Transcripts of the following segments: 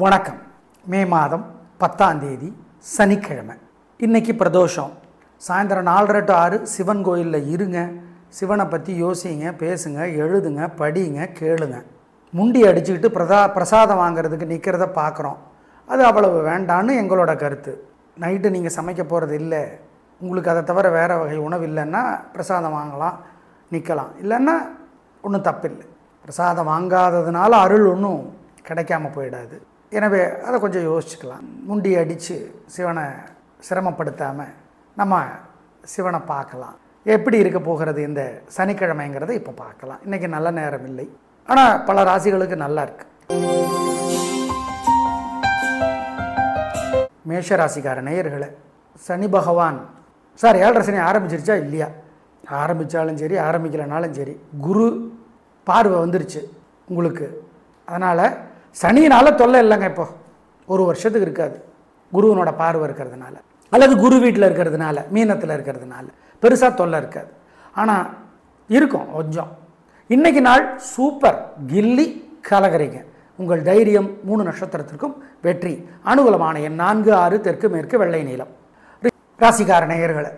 வணக்கம். மே மாதம் 10ஆம் தேதி சனிக்கிழமை. இன்றைக்கி பிரதோஷம். சாயந்தரம் 4:30 to 6 சிவன் கோயிலில் இருங்க. சிவனை பற்றி யோசிங்க, பேசுங்க, எழுதுங்க, படிங்க, கேளுங்க. முண்டி அடிச்சுக்கிட்டு பிரசாதம் வாங்கிறதுக்கு நிற்கிறத பார்க்குறோம். அது அவ்வளவு வேண்டான்னு எங்களோட கருத்து. நைட்டு நீங்கள் சமைக்க போகிறது இல்லை, உங்களுக்கு அதை தவிர வேறு வகை உணவு இல்லைன்னா பிரசாதம் வாங்கலாம், நிற்கலாம். இல்லைன்னா ஒன்றும் தப்பில்லை. பிரசாதம் வாங்காததுனால அருள் ஒன்றும் கிடைக்காம போயிடாது. எனவே அதை கொஞ்சம் யோசிச்சுக்கலாம். முண்டி அடித்து சிவனை சிரமப்படுத்தாமல் நம்ம சிவனை பார்க்கலாம். எப்படி இருக்க போகிறது இந்த சனிக்கிழமைங்கிறத இப்போ பார்க்கலாம். இன்றைக்கி நல்ல நேரம் இல்லை, ஆனால் பல ராசிகளுக்கு நல்லா இருக்கு. மேஷ ராசிக்கார நேயர்களே, சனி பகவான் சார் 7.5 சனி ஆரம்பிச்சிருச்சா இல்லையா? ஆரம்பித்தாலும் சரி, ஆரம்பிக்கலைனாலும் சரி, குரு பார்வை வந்துருச்சு உங்களுக்கு. அதனால் சனியினால் தொல்லை இல்லைங்க. இப்போ ஒரு வருஷத்துக்கு இருக்காது, குருவனோட பார்வை இருக்கிறதுனால, அல்லது குரு வீட்டில் இருக்கிறதுனால, மீனத்தில் இருக்கிறதுனால பெருசாக தொல்லை இருக்காது. ஆனால் இருக்கும் கொஞ்சம். இன்றைக்கி நாள் சூப்பர், கில்லி கலகரிங்க. உங்கள் தைரியம் 3 நட்சத்திரத்திற்கும் வெற்றி. அனுகூலமான எண் 4, 6, தெற்கு மேற்கு, வெள்ளை நீளம். ராசிக்கார நேயர்களை,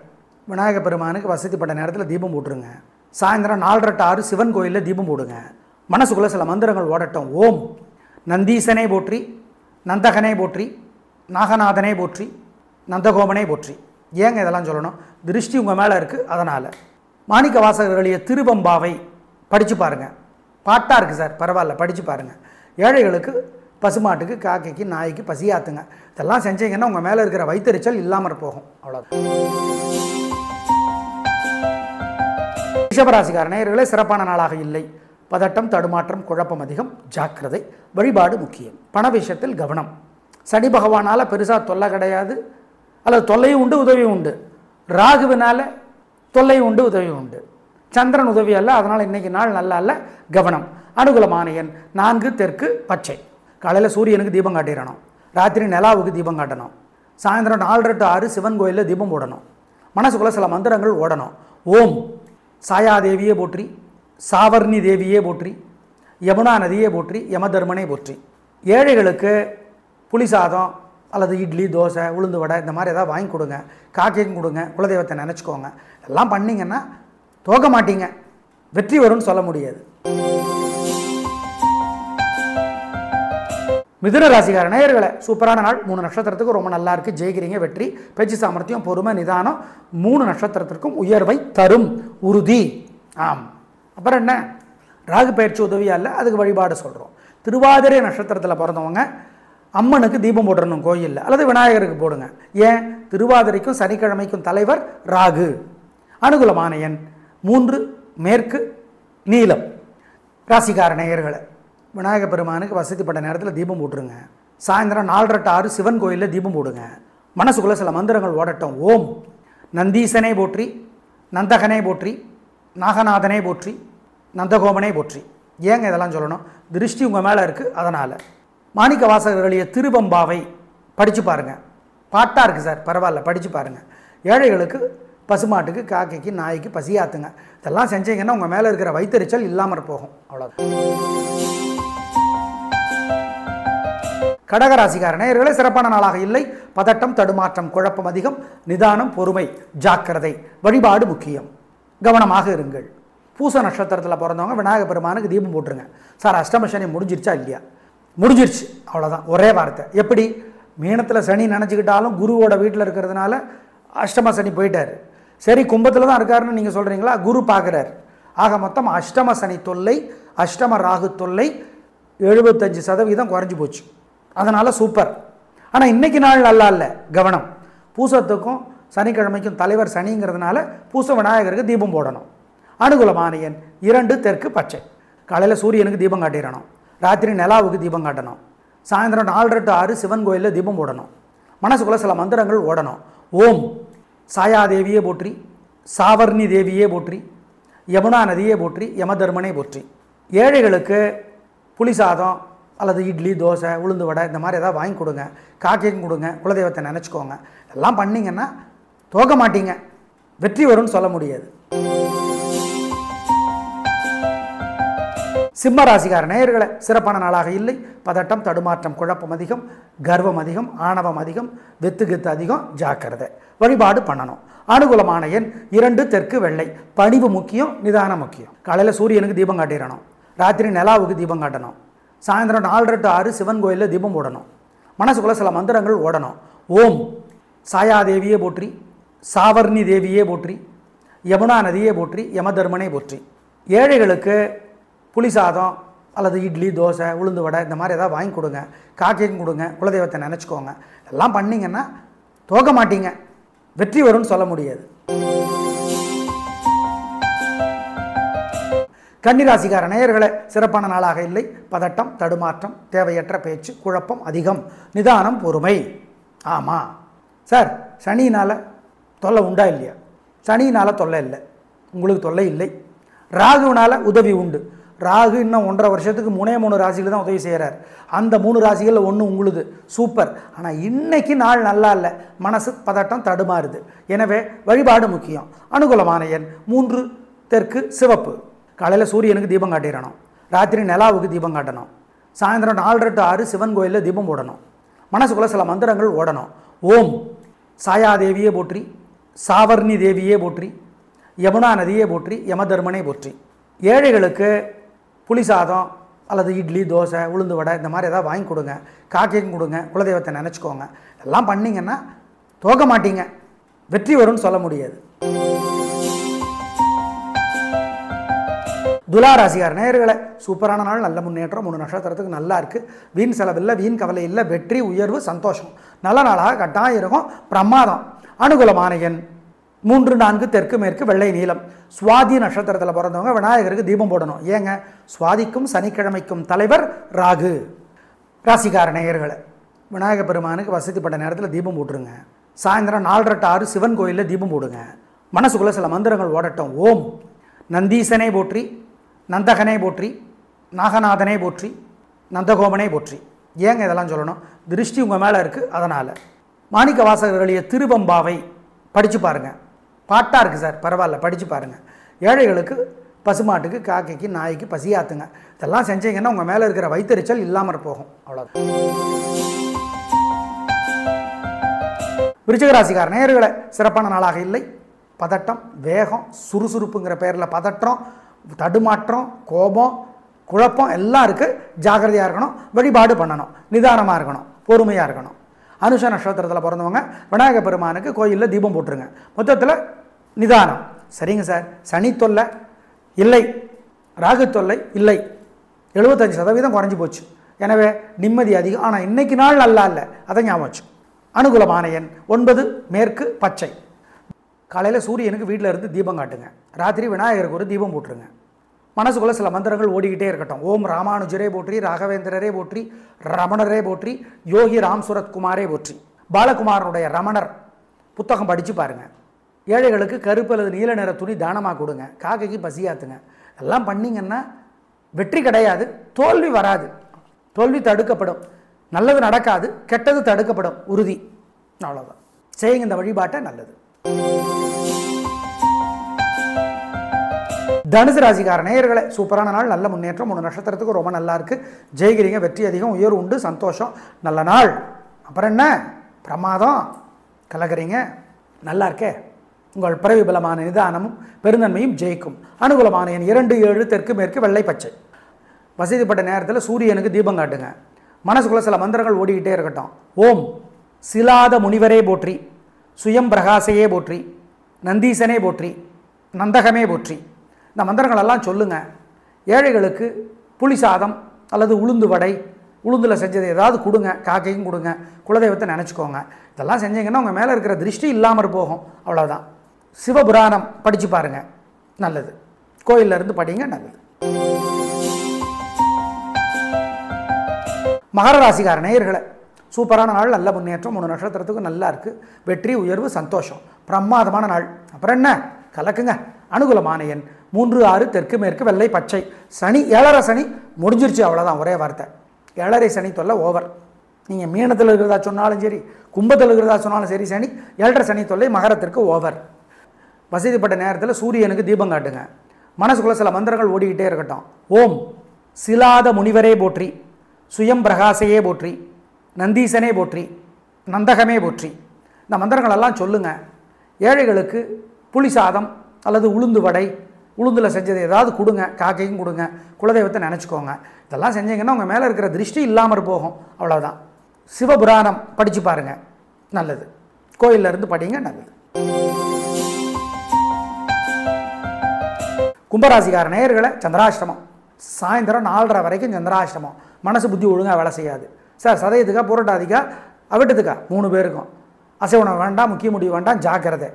விநாயக பெருமானுக்கு வசதிப்பட்ட நேரத்தில் தீபம் போட்டுருங்க. சாயந்தரம் 4:30 to 6 சிவன் கோயிலில் தீபம் போடுங்க. மனசுக்குள்ளே சில மந்திரங்கள் ஓடட்டும். ஓம் நந்தீசனே போற்றி, நந்தகனே போற்றி, நாகநாதனே போற்றி, நந்தகோமனே போற்றி. ஏங்க இதெல்லாம் சொல்லணும்? திருஷ்டி உங்கள் மேலே இருக்குது. அதனால் மாணிக்க வாசகர்களுடைய திருவம்பாவை படித்து பாருங்கள். பாட்டாக இருக்குது சார், பரவாயில்ல, படித்து பாருங்கள். ஏழைகளுக்கு, பசுமாட்டுக்கு, காக்கைக்கு, நாய்க்கு பசியாத்துங்க. இதெல்லாம் செஞ்சீங்கன்னா உங்கள் மேலே இருக்கிற வைத்தறிச்சல் இல்லாமல் போகும். அவ்வளோதான். ரிஷபராசிக்கார நேயர்களே, சிறப்பான நாளாக இல்லை. பதட்டம், தடுமாற்றம், குழப்பம் அதிகம், ஜாக்கிரதை. வழிபாடு முக்கியம். பண விஷயத்தில் கவனம். சனி பகவானால் பெருசாக தொல்லை கிடையாது, அல்லது தொல்லையும் உண்டு, உதவியும் உண்டு. ராகுவினால் தொல்லையும் உண்டு, உதவியும் உண்டு. சந்திரன் உதவி அல்ல, அதனால் இன்றைக்கி நாள் நல்லா இல்லை, கவனம். அனுகூலமான எண் 4, தெற்கு, பச்சை. காலையில் சூரியனுக்கு தீபம் காட்டிடணும், ராத்திரி நிலாவுக்கு தீபம் காட்டணும். சாயந்தரம் 4:30 to 6 சிவன் கோயிலில் தீபம் போடணும். மனசுக்குள்ளே சில மந்திரங்கள் ஓடணும். ஓம் சாயாதேவியே போற்றி, சாவர்ணி தேவியே போற்றி, யமுனா நதியே போற்றி, யமதர்மனே போற்றி. ஏழைகளுக்கு புளி சாதம் அல்லது இட்லி, தோசை, உளுந்து வடை இந்த மாதிரி ஏதாவது வாங்கி கொடுங்க. காக்கைக்கும் கொடுங்க. குலதெய்வத்தை நினச்சிக்கோங்க. எல்லாம் பண்ணிங்கன்னா தோக்க மாட்டீங்க, வெற்றி வரும்னு சொல்ல முடியாது. மிதுன ராசிக்கார நேயர்களே, சூப்பரான நாள். 3 நட்சத்திரத்துக்கும் ரொம்ப நல்லா இருக்குது. ஜெயிக்கிறீங்க, வெற்றி. பேச்சு சாமர்த்தியம், பொறுமை, நிதானம் 3 நட்சத்திரத்திற்கும் உயர்வை தரும், உறுதி. ஆம். அப்புறம் என்ன? ராகு பயிற்சி உதவியா இல்லை, அதுக்கு வழிபாடு சொல்கிறோம். திருவாதிரை நட்சத்திரத்தில் பிறந்தவங்க அம்மனுக்கு தீபம் போட்டுறணும் கோயிலில், அல்லது விநாயகருக்கு போடுங்க. ஏன்? திருவாதிரைக்கும் சனிக்கிழமைக்கும் தலைவர் ராகு. அனுகூலமான எண் 3, மேற்கு, நீலம். ராசிக்கார நேயர்களை, விநாயக பெருமானுக்கு வசதிப்பட்ட நேரத்தில் தீபம் போட்டுருங்க. சாயந்தரம் 4:30 to 6 சிவன் கோயிலில் தீபம் போடுங்க. மனசுக்குள்ளே சில மந்திரங்கள் ஓடட்டும். ஓம் நந்தீசனே போற்றி, நந்தகனே போற்றி, நாகநாதனே போற்றி, நந்தகோமனே போற்றி. ஏங்க இதெல்லாம் சொல்லணும்? திருஷ்டி உங்கள் மேலே இருக்குது. அதனால் மாணிக்க வாசகர்களுடைய திருவம்பாவை படித்து பாருங்கள். பாட்டாக இருக்குது சார், பரவாயில்ல, படித்து பாருங்கள். ஏழைகளுக்கு, பசுமாட்டுக்கு, காக்கைக்கு, நாய்க்கு பசியாத்துங்க. இதெல்லாம் செஞ்சீங்கன்னா உங்கள் மேலே இருக்கிற வைத்தறிச்சல் இல்லாமல் போகும். அவ்வளோதான். கடகராசிக்கார நேயர்களே, சிறப்பான நாளாக இல்லை. பதட்டம், தடுமாற்றம், குழப்பம் அதிகம், நிதானம், பொறுமை, ஜாக்கிரதை. வழிபாடு முக்கியம். கவனமாக இருங்கள். பூச நட்சத்திரத்தில் பிறந்தவங்க விநாயக பெருமானுக்கு தீபம் போட்டுருங்க. சார் அஷ்டம சனி முடிஞ்சிருச்சா இல்லையா? முடிஞ்சிருச்சு, அவ்வளோதான். ஒரே வார்த்தை. எப்படி? மீனத்தில் சனி நினச்சிக்கிட்டாலும் குருவோட வீட்டில் இருக்கிறதுனால அஷ்டம சனி போயிட்டார். சரி, கும்பத்தில் தான் இருக்காருன்னு நீங்கள் சொல்கிறீங்களா? குரு பார்க்குறார். ஆக மொத்தம் அஷ்டம சனி தொல்லை, அஷ்டம ராகு தொல்லை 75% குறைஞ்சி போச்சு. அதனால் சூப்பர். ஆனால் இன்றைக்கி நாள் நல்லா இல்லை, கவனம். பூசத்துக்கும் சனிக்கிழமைக்கும் தலைவர் சனிங்கிறதுனால பூச விநாயகருக்கு தீபம் போடணும். அனுகூலமான எண் 2, தெற்கு, பச்சை. காலையில் சூரியனுக்கு தீபம் காட்டிடணும், ராத்திரி நிலாவுக்கு தீபம் காட்டணும். சாயந்தரம் 4:30 to 6 சிவன் கோயிலில் தீபம் போடணும். மனசுக்குள்ளே சில மந்திரங்கள் ஓடணும். ஓம் சாயாதேவியே போற்றி, சாவர்ணி தேவியே போற்றி, யமுனா நதியே போற்றி, யமதர்மனே போற்றி. ஏழைகளுக்கு புளி சாதம் அல்லது இட்லி, தோசை, உளுந்து வடை இந்த மாதிரி ஏதாவது வாங்கி கொடுங்க. காக்கைக்கும் கொடுங்க. குலதெய்வத்தை நினச்சிக்கோங்க. எல்லாம் பண்ணிங்கன்னா தோக்க மாட்டீங்க, வெற்றி வரும்னு சொல்ல முடியாது. சிம்ம ராசிக்கார நேயர்களை சிறப்பான நாளாக இல்லை. பதட்டம், தடுமாற்றம், குழப்பம் அதிகம், கர்வம் அதிகம், ஆணவம் அதிகம், வெத்து அதிகம், ஜாக்கிரதை. வழிபாடு பண்ணணும். அனுகூலமான எண் 2 தெற்கு வெள்ளை. பணிவு முக்கியம், நிதானம் முக்கியம். காலையில் சூரியனுக்கு தீபம் காட்டிடணும். ராத்திரி நிலாவுக்கு தீபம் காட்டணும். சாயந்தரம் 4 to 6 சிவன் கோயிலில் தீபம் போடணும். மனசுக்குள்ள சில மந்திரங்கள் ஓடணும். ஓம் சாயாதேவியே போற்றி, சாவர்ணி தேவியே போற்றி, யமுனா நதியே போற்றி, யமதர்மனே போற்றி. ஏழைகளுக்கு புளி சாதம் அல்லது இட்லி, தோசை, உளுந்து வடை இந்த மாதிரி ஏதாவது வாங்கி கொடுங்க. காக்கையும் கொடுங்க. குலதெய்வத்தை நினச்சிக்கோங்க. எல்லாம் பண்ணிங்கன்னா தோக்க மாட்டீங்க. வெற்றி வரும்னு சொல்ல முடியாது. கன்னிராசிக்கார நேயர்களை சிறப்பான நாளாக இல்லை. பதட்டம், தடுமாற்றம், தேவையற்ற பேச்சு, குழப்பம் அதிகம், நிதானம், பொறுமை. ஆமாம் சார், சனியினால் தொல்லை உண்டா இல்லையா? சனியினால் தொல்லை இல்லை, உங்களுக்கு தொல்லை இல்லை. ராகுவினால் உதவி உண்டு. ராகு இன்னும் 1.5 வருஷத்துக்கு 3 ராசிகள் தான் உதவி செய்கிறார். அந்த 3 ராசிகளில் ஒன்று உங்களுக்கு சூப்பர். ஆனால் இன்னைக்கு நாள் நல்லா இல்லை, மனசு பதட்டம், தடுமாறுது. எனவே வழிபாடு முக்கியம். அனுகூலமான எண் 3 தெற்கு சிவப்பு. காலையில் சூரியனுக்கு தீபம் காட்டிடணும். ராத்திரி நிலாவுக்கு தீபம் காட்டணும். சாயந்தரம் 4 to 6 சிவன் கோயிலில் தீபம் போடணும். மனசுக்குள்ளே சில மந்திரங்கள் ஓடணும். ஓம் சாயாதேவியே போற்றி, சாவர்ணி தேவியே போற்றி, யமுனா நதியே போற்றி, யமதர்மனே போற்றி. ஏழைகளுக்கு புளி சாதம் அல்லது இட்லி, தோசை, உளுந்து வடை இந்த மாதிரி ஏதாவது வாங்கி கொடுங்க. காக்கையும் கொடுங்க. குலதெய்வத்தை நினச்சிக்கோங்க. எல்லாம் பண்ணிங்கன்னா தோக்க மாட்டீங்க. வெற்றி வரும்னு சொல்ல முடியாது. துலா ராசிக்கார நேயர்களை சூப்பரான நாள், நல்ல முன்னேற்றம். 3 நட்சத்திரத்துக்கு நல்லா இருக்குது. வீண் செலவில்லை, வீண் கவலை இல்லை. வெற்றி, உயர்வு, சந்தோஷம். நல்ல நாளாக கட்டாயம் இருக்கும். பிரமாதம். அனுகூலமான எண் 3 4 தெற்கு மேற்கு வெள்ளை நீலம். சுவாதி நட்சத்திரத்தில் பிறந்தவங்க விநாயகருக்கு தீபம் போடணும். ஏங்க, சுவாதிக்கும் சனிக்கிழமைக்கும் தலைவர் ராகு. ராசிக்கார நேயர்களை விநாயகர் பெருமானுக்கு வசதிப்பட்ட நேரத்தில் தீபம் போட்டுருங்க. சாயந்தரம் 4 to 6 சிவன் கோயிலில் தீபம் போடுங்க. மனசுக்குள்ளே சில மந்திரங்கள் ஓடட்டும். ஓம் நந்தீசனே போற்றி, நந்தகனே போற்றி, நாகநாதனே போற்றி, நந்தகோமனே போற்றி. ஏங்க இதெல்லாம் சொல்லணும்? திருஷ்டி உங்கள் மேலே இருக்குது. அதனால் மாணிக்க வாசகர்களுடைய திருவம்பாவை படித்து பாருங்கள். பாட்டாக இருக்குது சார், பரவாயில்ல, படித்து பாருங்கள். ஏழைகளுக்கு, பசுமாட்டுக்கு, காக்கைக்கு, நாய்க்கு பசியாத்துங்க. இதெல்லாம் செஞ்சீங்கன்னா உங்கள் மேலே இருக்கிற வைத்தறிச்சல் இல்லாமல் போகும். அவ்வளோதான். விருச்சிக ராசிக்கார நேயர்களை சிறப்பான நாளாக இல்லை. பதட்டம், வேகம், சுறுசுறுப்புங்கிற பேரில் பதட்டம், தடுமாற்றம், கோபம், குழப்பம் எல்லாம் இருக்குது. ஜாக்கிரதையாக இருக்கணும். வழிபாடு பண்ணணும். நிதானமாக இருக்கணும். பொறுமையாக இருக்கணும். அனுஷ நட்சத்திரத்தில் பிறந்தவங்க விநாயகர் பெருமானுக்கு கோயிலில் தீபம் போட்டுருங்க. மொத்தத்தில் நிதானம். சரிங்க சார், சனி தொல்லை இல்லை, ராகு தொல்லை இல்லை, 75% குறைஞ்சி போச்சு. எனவே நிம்மதி அதிகம். ஆனால் இன்னைக்கு நாள் நல்லா இல்லை, அதை ஞாபகம் வச்சு. அனுகூலமான எண் 9 மேற்கு பச்சை. காலையில் சூரியனுக்கு வீட்டில் இருந்து தீபம் காட்டுங்க. ராத்திரி விநாயகருக்கு ஒரு தீபம் போட்டுருங்க. மனசுக்குள்ளே சில மந்திரங்கள் ஓடிக்கிட்டே இருக்கட்டும். ஓம் ராமானுஜரே போற்றி, ராகவேந்திரரே போற்றி, ரமணரே போற்றி, யோகி ராம் சுரத்குமாரே போற்றி. பாலகுமாரனுடைய ரமணர் புத்தகம் படித்து பாருங்கள். ஏழைகளுக்கு கருப்பு அல்லது நீல நிற துணி தானமாக கொடுங்க. காக்கைக்கு பசியாத்துங்க. எல்லாம் பண்ணிங்கன்னா வெற்றி கிடையாது, தோல்வி வராது. தோல்வி தடுக்கப்படும். நல்லது நடக்காது, கெட்டது தடுக்கப்படும். உறுதி. அவ்வளோதான். செய்யுங்க இந்த வழிபாட்டை. நல்லது. தனுசு ராசிக்கார நேயர்களை சூப்பரான நாள், நல்ல முன்னேற்றம். 3 நட்சத்திரத்துக்கு ரொம்ப நல்லா இருக்குது. ஜெயிக்கிறீங்க. வெற்றி அதிகம், உயர்வு உண்டு, சந்தோஷம். நல்ல நாள். அப்புறம் என்ன, பிரமாதம். கலக்கிறீங்க. நல்லா இருக்கே. உங்கள் பிறவி பலமான நிதானமும் பெருந்தன்மையும் ஜெயிக்கும். அனுகூலமான எண் 2 7 தெற்கு மேற்கு வெள்ளை பச்சை. வசதிப்பட்ட நேரத்தில் சூரியனுக்கு தீபம் காட்டுங்க. மனசுக்குள்ள சில மந்திரங்கள் ஓடிக்கிட்டே இருக்கட்டும். ஓம் சிலாத முனிவரே போற்றி, சுயம் பிரகாசையே போற்றி, நந்தீசனே போற்றி, நந்தகமே போற்றி. இந்த மந்திரங்களெல்லாம் சொல்லுங்கள். ஏழைகளுக்கு புளி சாதம் அல்லது உளுந்து வடை, உளுந்தில் செஞ்சது ஏதாவது கொடுங்க. காக்கையும் கொடுங்க. குலதெய்வத்தை நினச்சிக்கோங்க. இதெல்லாம் செஞ்சீங்கன்னா உங்கள் மேலே இருக்கிற திருஷ்டி இல்லாமல் போகும். அவ்வளோதான். சிவபுராணம் படித்து பாருங்கள். நல்லது. கோயிலில் இருந்து படிங்க. நல்லது. மகர ராசிக்கார நேயர்களை சூப்பரான நாள், நல்ல முன்னேற்றம். 3 நட்சத்திரத்துக்கு நல்லா இருக்குது. வெற்றி, உயர்வு, சந்தோஷம். பிரமாதமான நாள். அப்புறம் என்ன, கலக்குங்க. அனுகூலமான எண் 3 6 தெற்கு மேற்கு வெள்ளை பச்சை. சனி 7.5 சனி முடிஞ்சிருச்சு. அவ்வளோதான். ஒரே வார்த்தை. 7.5 சனி தொல்லை ஓவர். நீங்கள் மீனத்தில் இருக்கிறதா சொன்னாலும் சரி, கும்பத்தில் இருக்கிறதா சொன்னாலும் சரி, சனி 7.5 சனி தொல்லை மகரத்திற்கு ஓவர். வசதிப்பட்ட நேரத்தில் சூரியனுக்கு தீபம் காட்டுங்க. மனசுக்குள்ளே சில மந்திரங்கள் ஓடிக்கிட்டே இருக்கட்டும். ஓம் சிலாத முனிவரே போற்றி, சுயம் பிரகாசையே போற்றி, நந்தீசனே போற்றி, நந்தகமே போற்றி. இந்த மந்திரங்களெல்லாம் சொல்லுங்கள். ஏழைகளுக்கு புளி சாதம் அல்லது உளுந்து வடை, உளுந்தில் செஞ்சது ஏதாவது கொடுங்க, காக்கைக்கும் கொடுங்க, குலதெய்வத்தை நினச்சிக்கோங்க. இதெல்லாம் செஞ்சீங்கன்னா உங்கள் மேலே இருக்கிற திருஷ்டி இல்லாமல் போகும். அவ்வளோதான். சிவபுராணம் படித்து பாருங்கள், நல்லது. கோயிலில் இருந்து படிங்க, நல்லது. கும்பராசிக்கார நேயர்களை சந்திராஷ்டமம் சாயந்தரம் 4:30 வரைக்கும் சந்திராஷ்டமம். மனசு புத்தி ஒழுங்காக வேலை செய்யாது சார். சதயத்துக்கா புரட்டாதிக்கா அவிட்டத்துக்கா 3 பேருக்கும் அசைவனம் வேண்டாம், முக்கிய முடிவு வேண்டாம், ஜாக்கிரதை.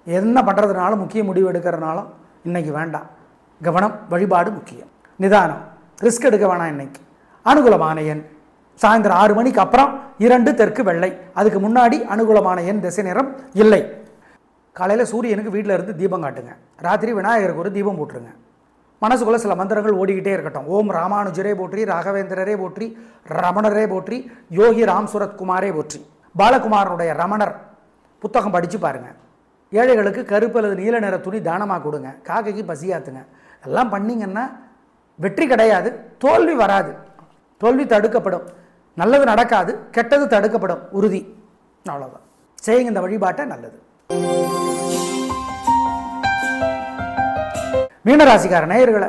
என்ன பண்ணுறதுனாலும் முக்கிய முடிவு எடுக்கிறதுனாலும் இன்றைக்கி வேண்டாம். கவனம், வழிபாடு முக்கியம். நிதானம், ரிஸ்க் எடுக்க வேணாம். இன்னைக்கு அனுகூலமான எண் சாயந்தரம் 6 மணிக்கு அப்புறம் 2 தெற்கு வெள்ளை. அதுக்கு முன்னாடி அனுகூலமான எண் திசை நிறம் இல்லை. காலையில் சூரியனுக்கு வீட்டில் இருந்து தீபம் காட்டுங்க. ராத்திரி விநாயகருக்கு ஒரு தீபம் போட்டுருங்க. மனசுக்குள்ளே சில மந்திரங்கள் ஓடிக்கிட்டே இருக்கட்டும். ஓம் ராமானுஜரே போற்றி, ராகவேந்திரரே போற்றி, ரமணரே போற்றி, யோகி ராம் சுரத்குமாரே போற்றி. பாலகுமாரனுடைய ரமணர் புத்தகம் படித்து பாருங்கள். ஏழைகளுக்கு கருப்பு அல்லது நீல நிற துணி தானமாக கொடுங்க. காக்கைக்கு பசியாத்துங்க. எல்லாம் பண்ணிங்கன்னா வெற்றி கிடையாது, தோல்வி வராது. தோல்வி தடுக்கப்படும். நல்லது நடக்காது, கெட்டது தடுக்கப்படும். உறுதி. அவ்வளோதான். செய்யுங்க இந்த வழிபாட்டை, நல்லது. மீனராசிக்கார நேயர்களை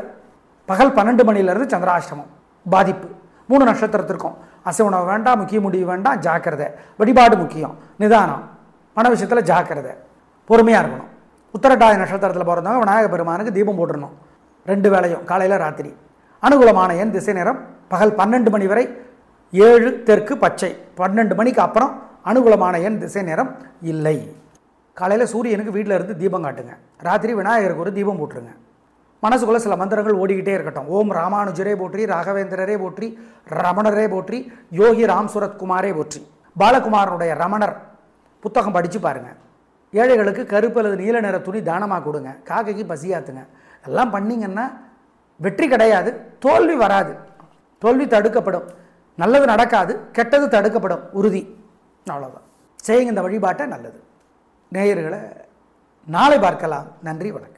பகல் 12 மணிலேருந்து சந்திராஷ்டமம் பாதிப்பு. 3 நட்சத்திரத்திற்கும் அசைவனம் வேண்டாம், முக்கிய முடிவு வேண்டாம், ஜாக்கிரதை. வழிபாடு முக்கியம். நிதானம், பண விஷயத்தில் ஜாக்கிரதை, பொறுமையாக இருக்கணும். உத்தரட்டாதி நட்சத்திரத்தில் பிறந்தவங்க விநாயகர் பெருமானுக்கு தீபம் போட்டுடணும் 2 வேளையும், காலையில் ராத்திரி. அனுகூலமான எண் திசை நேரம் பகல் 12 மணி வரை 7 தெற்கு பச்சை. 12 மணிக்கு அப்புறம் அனுகூலமான எண் திசை நேரம் இல்லை. காலையில் சூரியனுக்கு வீட்டில் இருந்து தீபம் காட்டுங்க. ராத்திரி விநாயகருக்கு ஒரு தீபம் போட்டுருங்க. மனசுக்குள்ளே சில மந்திரங்கள் ஓடிக்கிட்டே இருக்கட்டும். ஓம் ராமானுஜரே போற்றி, ராகவேந்திரரே போற்றி, ரமணரே போற்றி, யோகி ராம் சுரத்குமாரே போற்றி. பாலகுமாரனுடைய ரமணர் புத்தகம் படித்து பாருங்கள். ஏழைகளுக்கு கருப்பு அல்லது நீல நிற துணி தானமாக கொடுங்க. காக்கைக்கு பசியாத்துங்க. எல்லாம் பண்ணிங்கன்னா வெற்றி கிடையாது, தோல்வி வராது. தோல்வி தடுக்கப்படும். நல்லது நடக்காது, கெட்டது தடுக்கப்படும். உறுதி. அவ்வளோதான். செய்யுங்க இந்த வழிபாட்டை, நல்லது. நேயர்களை நாளை பார்க்கலாம். நன்றி, வணக்கம்.